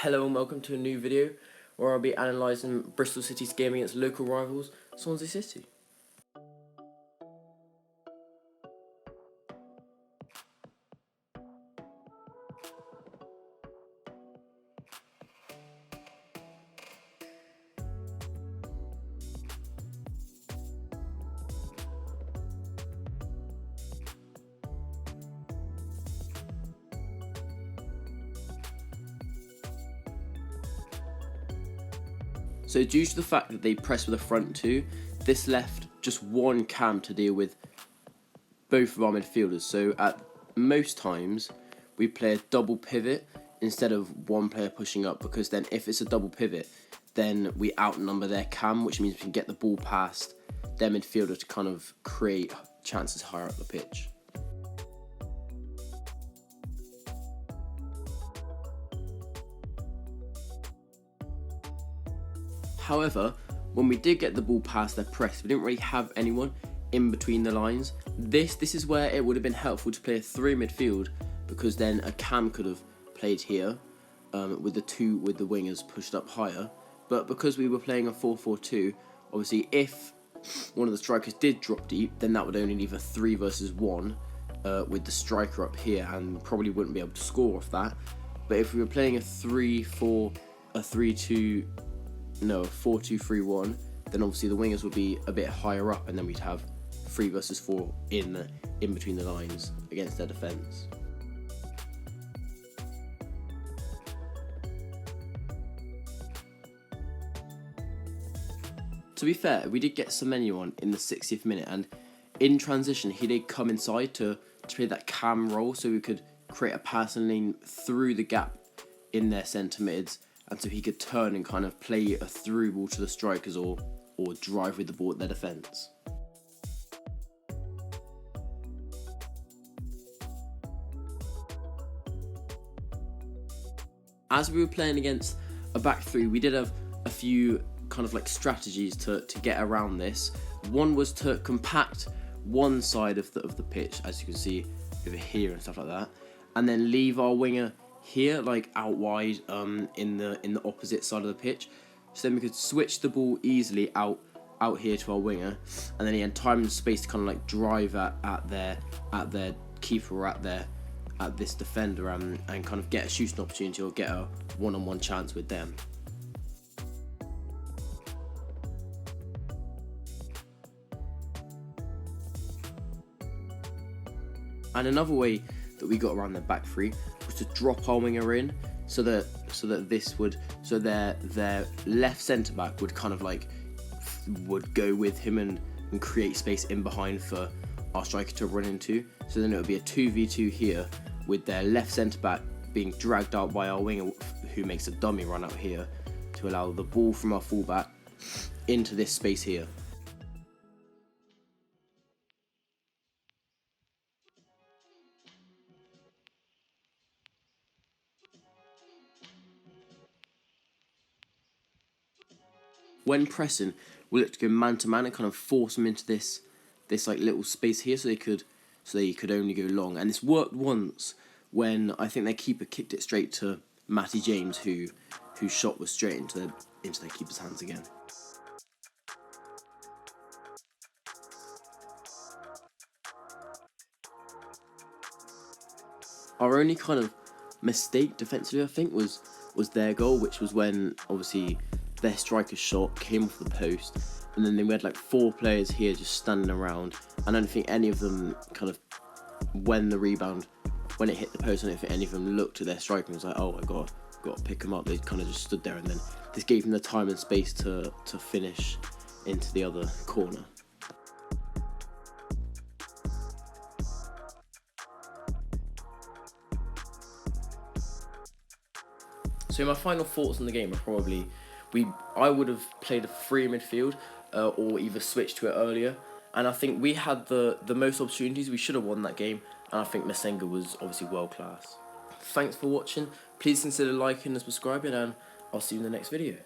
Hello and welcome to a new video where I'll be analysing Bristol City's game against local rivals Swansea City. So due to the fact that they pressed with a front two, this left just one cam to deal with both of our midfielders. So at most times we play a double pivot instead of one player pushing up, because then if it's a double pivot then we outnumber their cam, which means we can get the ball past their midfielder to kind of create chances higher up the pitch. However, when we did get the ball past their press, we didn't really have anyone in between the lines. This is where it would have been helpful to play a three midfield, because then a cam could have played here with the wingers pushed up higher. But because we were playing a 4-4-2, obviously if one of the strikers did drop deep, then that would only leave a 3 versus 1 with the striker up here, and probably wouldn't be able to score off that. But if we were playing a 4-2-3-1, then obviously the wingers would be a bit higher up, and then we'd have 3 versus 4 in between the lines against their defence. To be fair, we did get Massengo on in the 60th minute, and in transition he did come inside to play that cam role, so we could create a passing lane through the gap in their centre mids, and so he could turn and kind of play a through ball to the strikers or drive with the ball at their defence. As we were playing against a back three, we did have a few kind of like strategies to get around this. One was to compact one side of the pitch, as you can see over here and stuff like that, and then leave our winger here, like out wide in the opposite side of the pitch, so then we could switch the ball easily out here to our winger, and then he had time and space to kind of like drive at their keeper or at this defender and kind of get a shooting opportunity or get a one-on-one chance with them. And another way that we got around their back three was to drop our winger in, so that their left centre back would kind of like would go with him and create space in behind for our striker to run into. So then it would be a 2v2 here, with their left centre back being dragged out by our winger, who makes a dummy run out here to allow the ball from our fullback into this space here. When pressing, we look to go man to man and kind of force them into this like little space here, so they could only go long. And this worked once when I think their keeper kicked it straight to Matty James, whose shot was straight into their keeper's hands again. Our only kind of mistake defensively, I think, was their goal, which was when obviously their striker's shot came off the post, and then we had like 4 players here just standing around. I don't think any of them kind of, when it hit the post, I don't think any of them looked at their striker and was like, oh, I got to pick them up. They kind of just stood there, and then this gave them the time and space to finish into the other corner. So my final thoughts on the game are probably, I would have played a free midfield or either switched to it earlier, and I think we had the most opportunities. We should have won that game, and I think Massengo was obviously world class. Thanks for watching. Please consider liking and subscribing, and I'll see you in the next video.